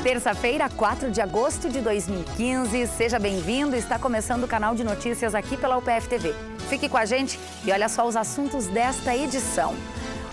Terça-feira, 4 de agosto de 2015. Seja bem-vindo. Está começando o canal de notícias aqui pela UPF TV. Fique com a gente e olha só os assuntos desta edição.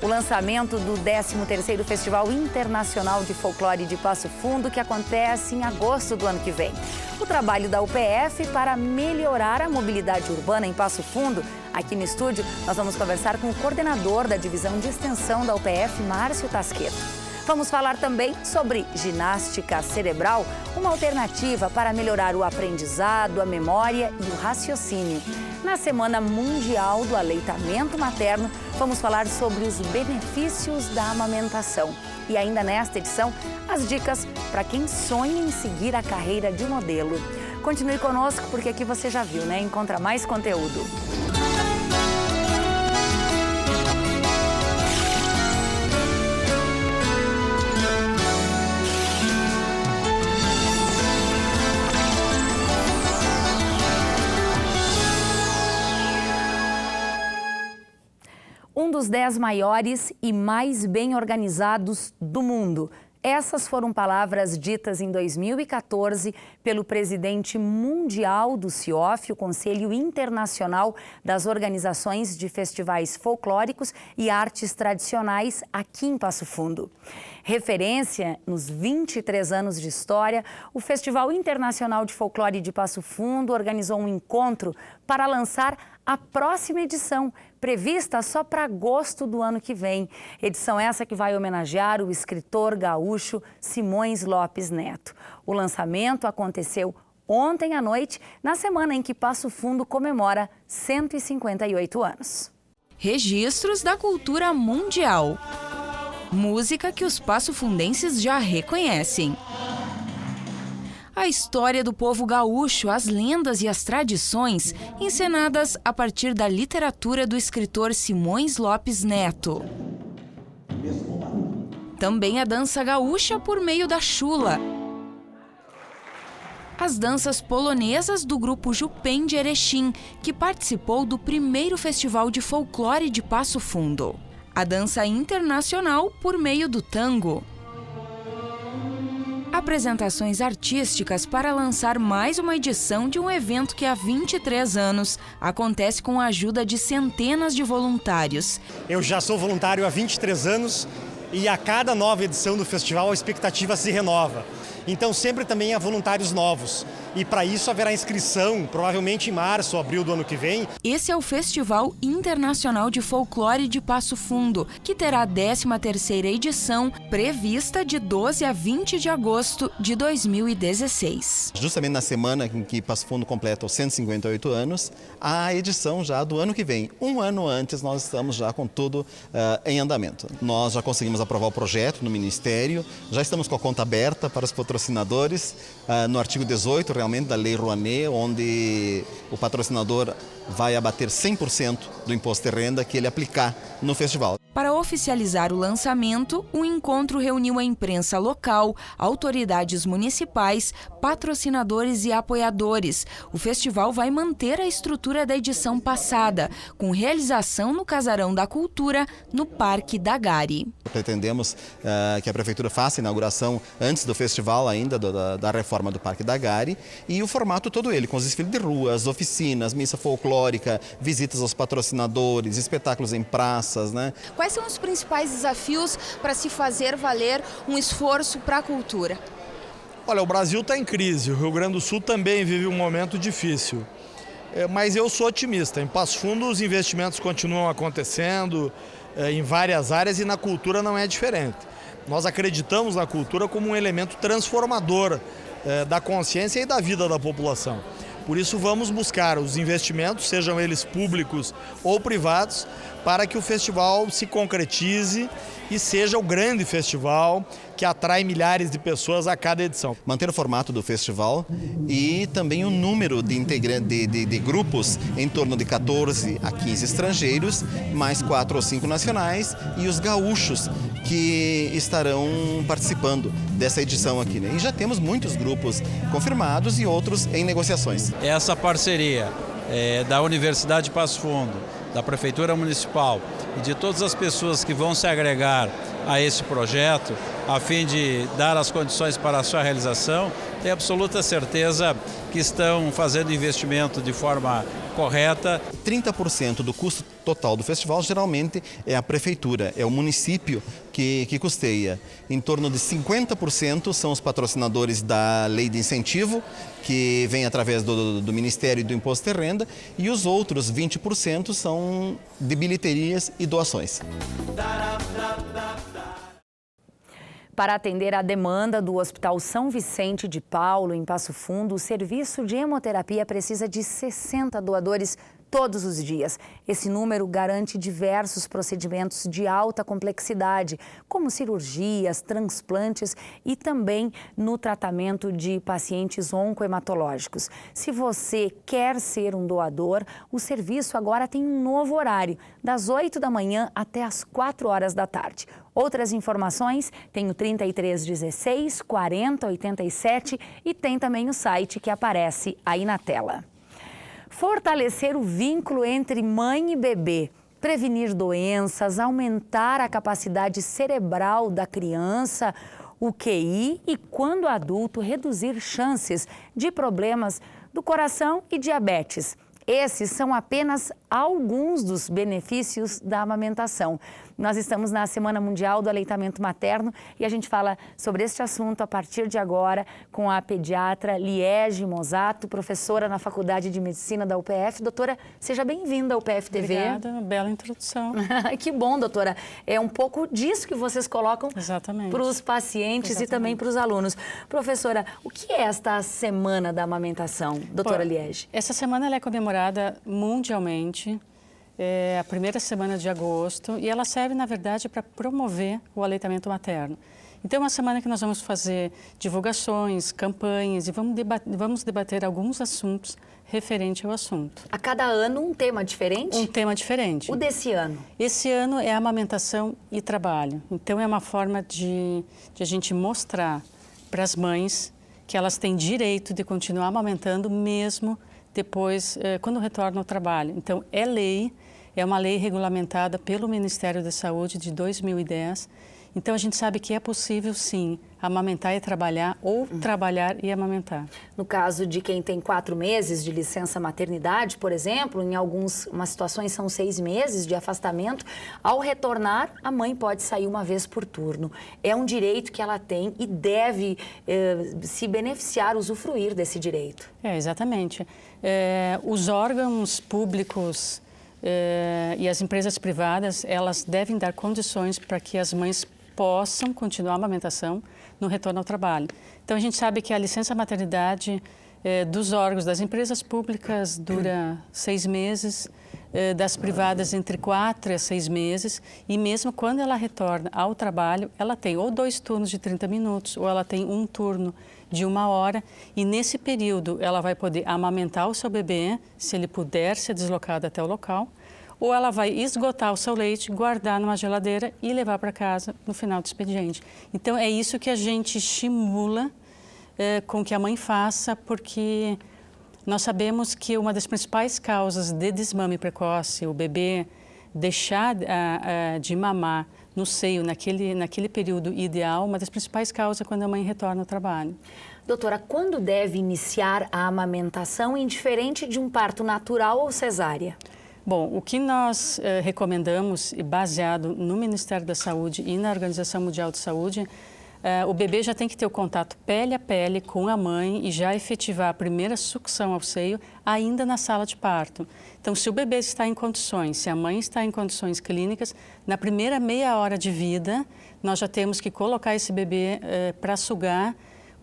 O lançamento do 13º Festival Internacional de Folclore de Passo Fundo, que acontece em agosto do ano que vem. O trabalho da UPF para melhorar a mobilidade urbana em Passo Fundo. Aqui no estúdio, nós vamos conversar com o coordenador da Divisão de Extensão da UPF, Márcio Tasqueto. Vamos falar também sobre ginástica cerebral, uma alternativa para melhorar o aprendizado, a memória e o raciocínio. Na Semana Mundial do Aleitamento Materno, vamos falar sobre os benefícios da amamentação. E ainda nesta edição, as dicas para quem sonha em seguir a carreira de modelo. Continue conosco porque aqui você já viu, né? Encontra mais conteúdo. Um dos 10 maiores e mais bem organizados do mundo. Essas foram palavras ditas em 2014 pelo presidente mundial do CIOF, o Conselho Internacional das Organizações de Festivais Folclóricos e Artes Tradicionais, aqui em Passo Fundo. Referência nos 23 anos de história, o Festival Internacional de Folclore de Passo Fundo organizou um encontro para lançar a próxima edição, prevista só para agosto do ano que vem. Edição essa que vai homenagear o escritor gaúcho Simões Lopes Neto. O lançamento aconteceu ontem à noite, na semana em que Passo Fundo comemora 158 anos. Registros da cultura mundial. Música que os passofundenses já reconhecem. A história do povo gaúcho, as lendas e as tradições, encenadas a partir da literatura do escritor Simões Lopes Neto. Também a dança gaúcha por meio da chula. As danças polonesas do grupo Jupem de Erechim, que participou do primeiro Festival de Folclore de Passo Fundo. A dança internacional por meio do tango. Apresentações artísticas para lançar mais uma edição de um evento que há 23 anos acontece com a ajuda de centenas de voluntários. Eu já sou voluntário há 23 anos e a cada nova edição do festival a expectativa se renova. Então sempre também há voluntários novos. E para isso haverá inscrição, provavelmente em março ou abril do ano que vem. Esse é o Festival Internacional de Folclore de Passo Fundo, que terá a 13ª edição, prevista de 12 a 20 de agosto de 2016. Justamente na semana em que Passo Fundo completa os 158 anos, a edição já do ano que vem. Um ano antes nós estamos já com tudo em andamento. Nós já conseguimos aprovar o projeto no Ministério, já estamos com a conta aberta para os patrocinadores, no artigo 18 realmente da Lei Rouanet, onde o patrocinador vai abater 100% do imposto de renda que ele aplicar no festival. Para oficializar o lançamento, o encontro reuniu a imprensa local, autoridades municipais, patrocinadores e apoiadores. O festival vai manter a estrutura da edição passada, com realização no Casarão da Cultura, no Parque da Gari. Pretendemos que a Prefeitura faça a inauguração antes do festival ainda, da reforma do Parque da Gari, e o formato todo ele, com os desfiles de ruas, oficinas, missa folclórica, visitas aos patrocinadores, espetáculos em praças, né? Quais são os principais desafios para se fazer valer um esforço para a cultura? Olha, o Brasil está em crise, o Rio Grande do Sul também vive um momento difícil. Mas eu sou otimista. Em Passo Fundo os investimentos continuam acontecendo em várias áreas e na cultura não é diferente. Nós acreditamos na cultura como um elemento transformador da consciência e da vida da população. Por isso vamos buscar os investimentos, sejam eles públicos ou privados, para que o festival se concretize e seja o grande festival que atrai milhares de pessoas a cada edição. Manter o formato do festival e também o número de grupos em torno de 14 a 15 estrangeiros, mais 4 ou 5 nacionais e os gaúchos que estarão participando dessa edição aqui, né? E já temos muitos grupos confirmados e outros em negociações. Essa parceria da Universidade de Passo Fundo da Prefeitura Municipal e de todas as pessoas que vão se agregar a esse projeto, a fim de dar as condições para a sua realização, tenho absoluta certeza que estão fazendo investimento de forma correta. 30% do custo total do festival geralmente é a prefeitura, é o município que custeia. Em torno de 50% são os patrocinadores da lei de incentivo, que vem através do Ministério e do Imposto de Renda, e os outros 20% são de bilheterias e doações. Para atender à demanda do Hospital São Vicente de Paulo, em Passo Fundo, o serviço de hemoterapia precisa de 60 doadores todos os dias. Esse número garante diversos procedimentos de alta complexidade, como cirurgias, transplantes e também no tratamento de pacientes oncohematológicos. Se você quer ser um doador, o serviço agora tem um novo horário, das 8 da manhã até as 4 horas da tarde. Outras informações tem o 3316 4087 e tem também o site que aparece aí na tela. Fortalecer o vínculo entre mãe e bebê, prevenir doenças, aumentar a capacidade cerebral da criança, o QI e, quando adulto, reduzir chances de problemas do coração e diabetes. Esses são apenas alguns dos benefícios da amamentação. Nós estamos na Semana Mundial do Aleitamento Materno e a gente fala sobre este assunto a partir de agora com a pediatra Liege Mosato, professora na Faculdade de Medicina da UPF. Doutora, seja bem-vinda ao UPF TV. Obrigada, bela introdução. Que bom, doutora. É um pouco disso que vocês colocam para os pacientes e também para os alunos. Professora, o que é esta Semana da Amamentação, doutora Liege? Essa semana ela é comemorada mundialmente. É a primeira semana de agosto e ela serve, na verdade, para promover o aleitamento materno. Então, é uma semana que nós vamos fazer divulgações, campanhas e vamos debater alguns assuntos referentes ao assunto. A cada ano um tema diferente? Um tema diferente. O desse ano? Esse ano é amamentação e trabalho. Então, é uma forma de a gente mostrar para as mães que elas têm direito de continuar amamentando mesmo depois, quando retornam ao trabalho. Então, é lei. É uma lei regulamentada pelo Ministério da Saúde de 2010. Então, a gente sabe que é possível, sim, amamentar e trabalhar ou trabalhar e amamentar. No caso de quem tem 4 meses de licença maternidade, por exemplo, em algumas situações são 6 meses de afastamento, ao retornar, a mãe pode sair uma vez por turno. É um direito que ela tem e deve se beneficiar, usufruir desse direito. Exatamente. Os órgãos públicos e as empresas privadas, elas devem dar condições para que as mães possam continuar a amamentação no retorno ao trabalho. Então, a gente sabe que a licença maternidade dos órgãos das empresas públicas dura 6 meses, das privadas entre 4 a 6 meses, e mesmo quando ela retorna ao trabalho, ela tem ou 2 turnos de 30 minutos, ou ela tem um turno de 1 hora, e nesse período ela vai poder amamentar o seu bebê, se ele puder ser deslocado até o local, ou ela vai esgotar o seu leite, guardar numa geladeira e levar para casa no final do expediente. Então, é isso que a gente estimula com que a mãe faça, porque nós sabemos que uma das principais causas de desmame precoce, o bebê deixar de mamar no seio naquele período ideal, uma das principais causas é quando a mãe retorna ao trabalho. Doutora, quando deve iniciar a amamentação, indiferente de um parto natural ou cesárea? Bom, o que nós recomendamos, baseado no Ministério da Saúde e na Organização Mundial de Saúde, o bebê já tem que ter o contato pele a pele com a mãe e já efetivar a primeira sucção ao seio ainda na sala de parto. Então, se o bebê está em condições, se a mãe está em condições clínicas, na primeira meia hora de vida, nós já temos que colocar esse bebê para sugar,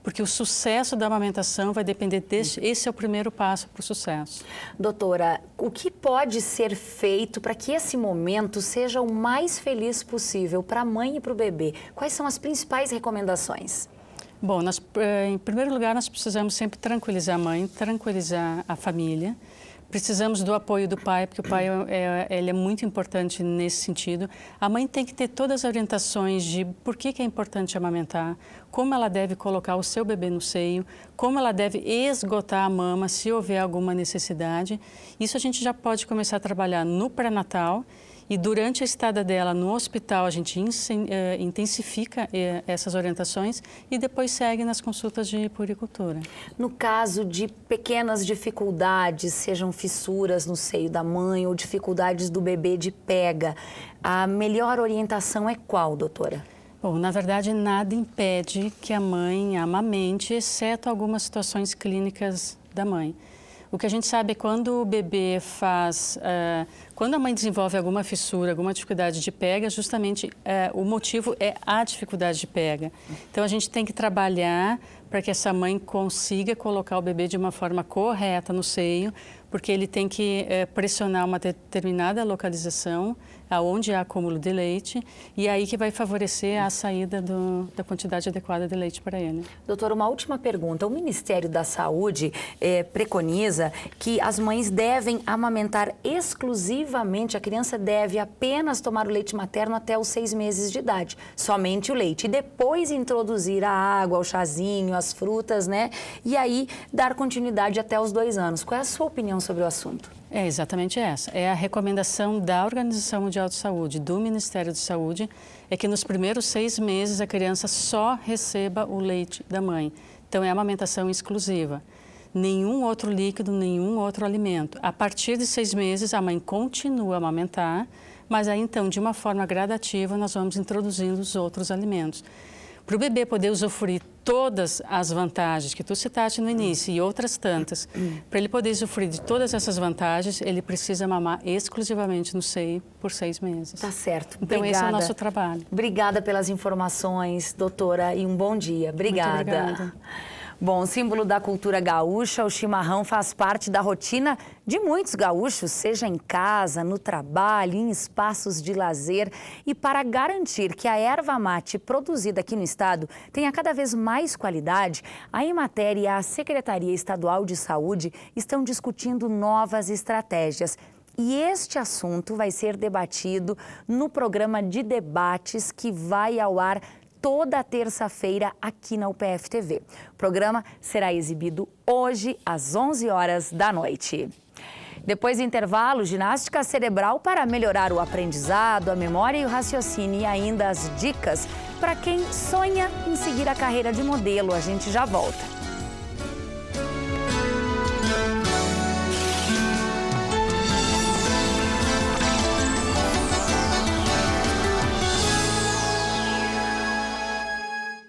porque o sucesso da amamentação vai depender desse. Esse é o primeiro passo para o sucesso. Doutora, o que pode ser feito para que esse momento seja o mais feliz possível para a mãe e para o bebê? Quais são as principais recomendações? Bom, em primeiro lugar, nós precisamos sempre tranquilizar a mãe, tranquilizar a família, Precisamos do apoio do pai, porque o pai ele é muito importante nesse sentido. A mãe tem que ter todas as orientações de por que é importante amamentar, como ela deve colocar o seu bebê no seio, como ela deve esgotar a mama se houver alguma necessidade. Isso a gente já pode começar a trabalhar no pré-natal. E durante a estada dela no hospital, a gente intensifica essas orientações e depois segue nas consultas de puericultura. No caso de pequenas dificuldades, sejam fissuras no seio da mãe ou dificuldades do bebê de pega, a melhor orientação é qual, doutora? Bom, na verdade, nada impede que a mãe amamente, exceto algumas situações clínicas da mãe. O que a gente sabe é quando o bebê quando a mãe desenvolve alguma fissura, alguma dificuldade de pega, justamente o motivo é a dificuldade de pega. Então, a gente tem que trabalhar para que essa mãe consiga colocar o bebê de uma forma correta no seio, porque ele tem que pressionar uma determinada localização, aonde há acúmulo de leite, e aí que vai favorecer a saída da quantidade adequada de leite para ele. Doutora, uma última pergunta. O Ministério da Saúde preconiza que as mães devem amamentar exclusivamente, a criança deve apenas tomar o leite materno até os 6 meses de idade, somente o leite, e depois introduzir a água, o chazinho, as frutas, né? E aí dar continuidade até os 2 anos. Qual é a sua opinião sobre o assunto? É exatamente essa. É a recomendação da Organização Mundial de Saúde, do Ministério de Saúde, é que nos primeiros 6 meses a criança só receba o leite da mãe. Então é amamentação exclusiva. Nenhum outro líquido, nenhum outro alimento. A partir de 6 meses a mãe continua a amamentar, mas aí então de uma forma gradativa nós vamos introduzindo os outros alimentos. Para o bebê poder usufruir todas as vantagens que tu citaste no início e outras tantas, para ele poder usufruir de todas essas vantagens, ele precisa mamar exclusivamente no seio por 6 meses. Tá certo. Então, Obrigada. esse é o nosso trabalho. Obrigada pelas informações, doutora, e um bom dia. Obrigada. Muito obrigada. Bom, símbolo da cultura gaúcha, o chimarrão faz parte da rotina de muitos gaúchos, seja em casa, no trabalho, em espaços de lazer. E para garantir que a erva mate produzida aqui no estado tenha cada vez mais qualidade, a Emater e a Secretaria Estadual de Saúde estão discutindo novas estratégias. E este assunto vai ser debatido no programa de debates que vai ao ar toda terça-feira aqui na UPF TV. O programa será exibido hoje às 11 horas da noite. Depois do intervalo, ginástica cerebral para melhorar o aprendizado, a memória e o raciocínio e ainda as dicas para quem sonha em seguir a carreira de modelo. A gente já volta.